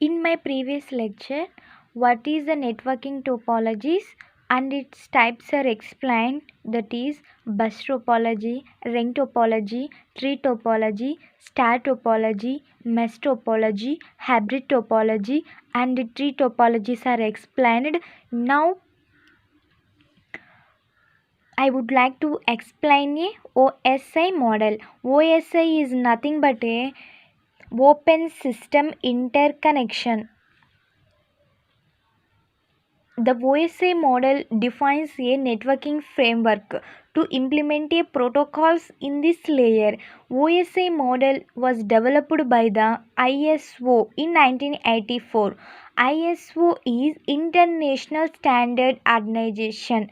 In my previous lecture, what is the networking topologies and its types are explained, that is bus topology, ring topology, tree topology, star topology, mesh topology, hybrid topology and tree topologies are explained. Now I would like to explain a OSI model. OSI is nothing but a open system interconnection. The OSI model defines a networking framework to implement a protocols in this layer. OSI model was developed by the ISO in 1984. ISO is International Standard Organization.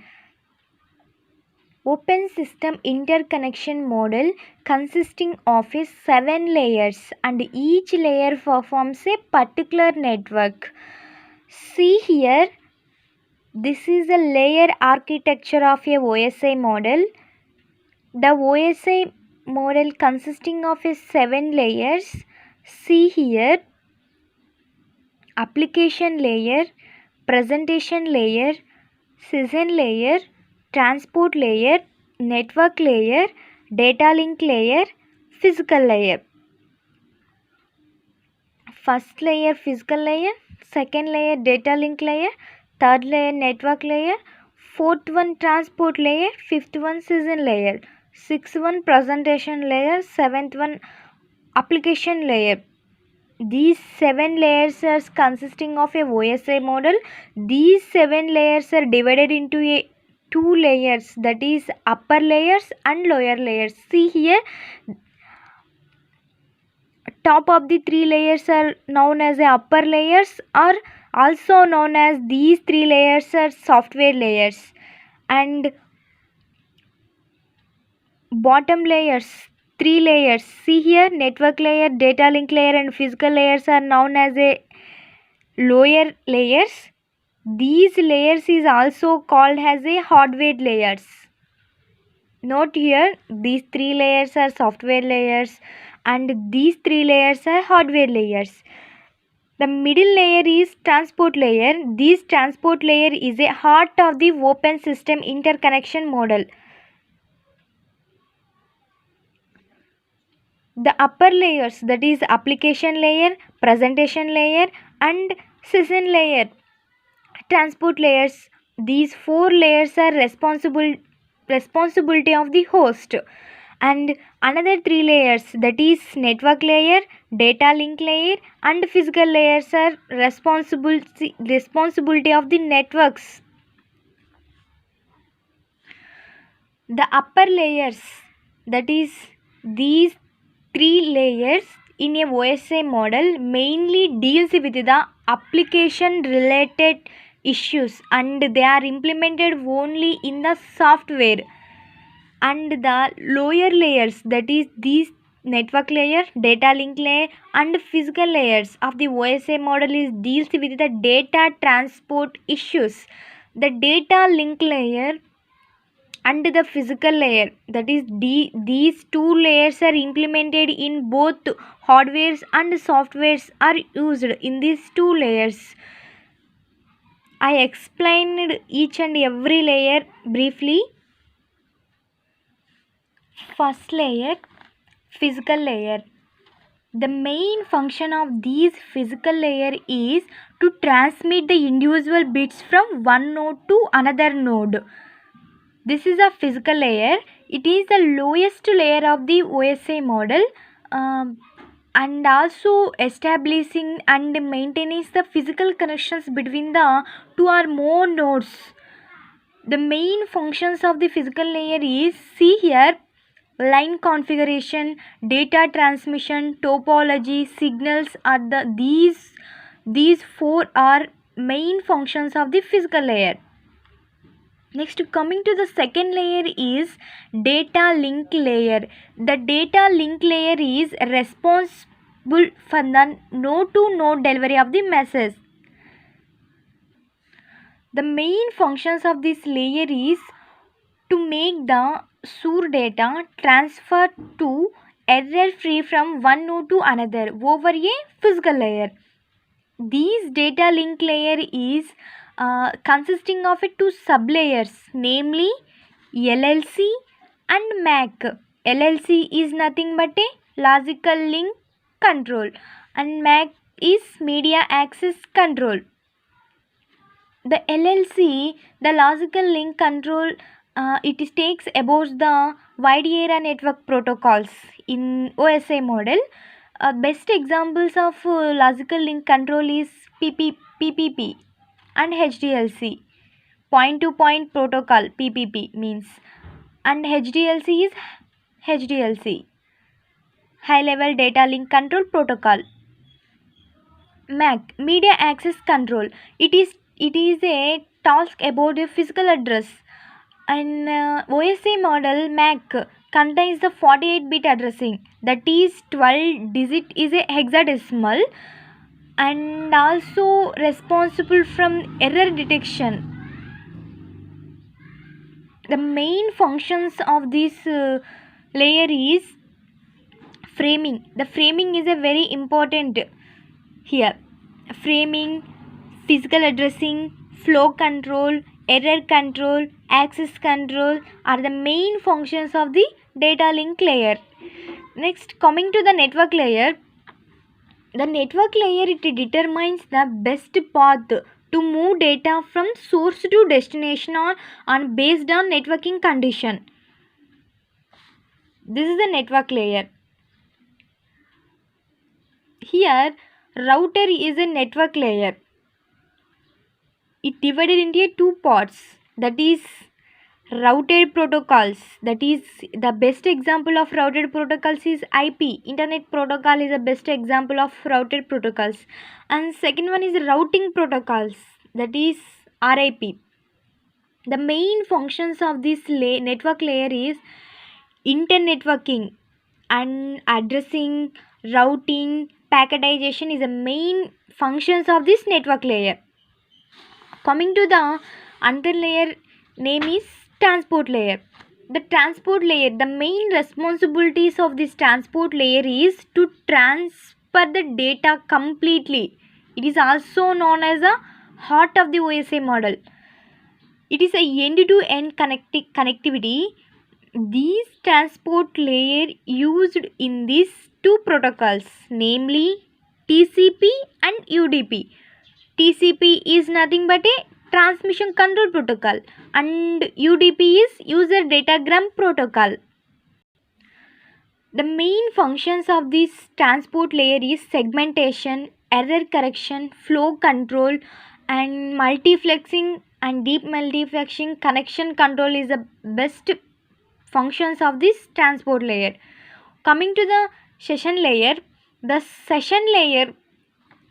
Open System Interconnection model consisting of 7 layers and each layer performs a particular network. See here, this is a layer architecture of a OSI model. The OSI model consisting of 7 layers. See here, application layer, presentation layer, session layer, transport layer, network layer, data link layer, physical layer. First layer physical layer, second layer data link layer, third layer network layer, fourth one transport layer, fifth one session layer, sixth one presentation layer, seventh one application layer. These 7 layers are consisting of a OSI model. These 7 layers are divided into a 2 layers, that is upper layers and lower layers. See here, top of the 3 layers are known as the upper layers, or also known as these 3 layers are software layers, and bottom layers 3 layers. See here, network layer, data link layer and physical layers are known as a lower layers. These layers is also called as a hardware layers. Note here, these 3 layers are software layers and these 3 layers are hardware layers. The middle layer is transport layer. This transport layer is a heart of the open system interconnection model. The upper layers, that is application layer, presentation layer and session layer, transport layers, these 4 layers are responsibility of the host, and another 3 layers, that is network layer, data link layer and physical layers are responsibility of the networks. The upper layers, that is these 3 layers in a OSI model, mainly deals with the application related issues and they are implemented only in the software. And the lower layers, that is these network layer, data link layer and physical layers of the OSI model is deals with the data transport issues. The data link layer and the physical layer, that is these 2 layers are implemented in both hardwares and softwares are used in these 2 layers. I explained each and every layer briefly. First layer, physical layer. The main function of these physical layer is to transmit the individual bits from one node to another node. This is a physical layer. It is the lowest layer of the OSI model, and also establishing and maintaining the physical connections between the 2 or more nodes. The main functions of the physical layer is, see here, line configuration, data transmission, topology, signals are these 4 are main functions of the physical layer. Next, coming to the second layer is data link layer. The data link layer is responsible for the node to node delivery of the message. The main functions of this layer is to make the SUR data transfer to error free from one node to another over a physical layer. These data link layer is consisting of two sublayers, namely LLC and MAC. LLC is nothing but a logical link control and MAC is media access control. The LLC, the logical link control, it takes about the wide area network protocols in OSI model. Best examples of logical link control is PPP and HDLC, point to point protocol. PPP means, and HDLC is HDLC, high level data link control protocol. MAC, media access control, it is a task about a physical address. And OSI model MAC contains the 48-bit addressing, that is 12 digit is a hexadecimal, and also responsible from error detection. The main functions of this layer is framing. The framing is a very important here. Framing, physical addressing, flow control, error control, access control are the main functions of the data link layer. Next, coming to the network layer. The network layer, it determines the best path to move data from source to destination on based on networking condition. This is the network layer. Here, router is a network layer. It divided into two parts, that is routed protocols. That is, the best example of routed protocols is IP, internet protocol is the best example of routed protocols. And second one is routing protocols, that is RIP. The main functions of this network layer is internetworking and addressing, routing, packetization is the main functions of this network layer. Coming to the another layer, name is transport layer. The transport layer, the main responsibilities of this transport layer is to transfer the data completely. It is also known as a heart of the OSI model. It is a end-to-end connectivity. These transport layer used in these two protocols, namely TCP and UDP. TCP is nothing but a transmission control protocol and UDP is user datagram protocol. The main functions of this transport layer is segmentation, error correction, flow control, and multiplexing and deep multiplexing. Connection control is the best functions of this transport layer. Coming to the session layer, the session layer,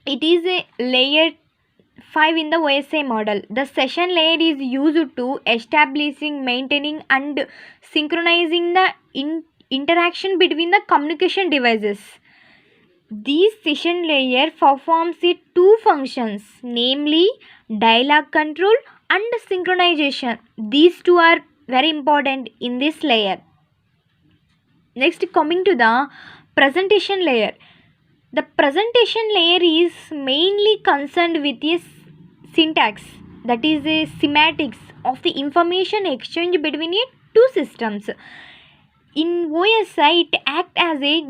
it is a layer 5 in the OSI model. The session layer is used to establishing, maintaining and synchronizing the interaction between the communication devices. This session layer performs two functions, namely dialogue control and synchronization. These two are very important in this layer. Next, coming to the presentation layer. The presentation layer is mainly concerned with a syntax, that is a semantics of the information exchange between two systems. In OSI, it acts as a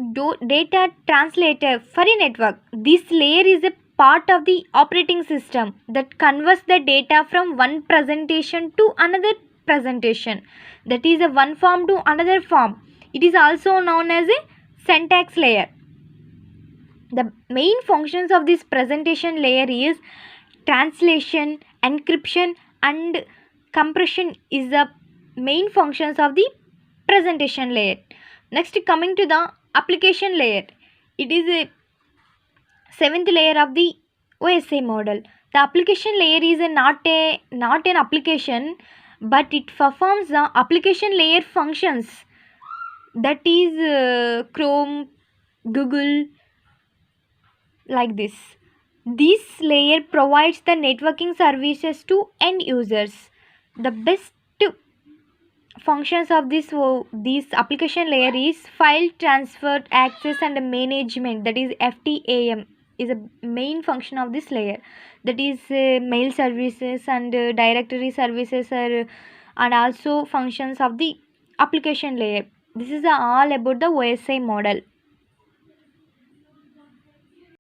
data translator for a network. This layer is a part of the operating system that converts the data from one presentation to another presentation. That is a one form to another form. It is also known as a syntax layer. The main functions of this presentation layer is translation, encryption and compression is the main functions of the presentation layer. Next, coming to the application layer. It is a seventh layer of the OSI model. The application layer is not an application, but it performs the application layer functions, that is Chrome, Google, like this. This layer provides the networking services to end users. The best functions of this application layer is file transfer, access and management, that is FTAM. is a main function of this layer, that is mail services and directory services are, and also functions of the application layer. This is all about the OSI model.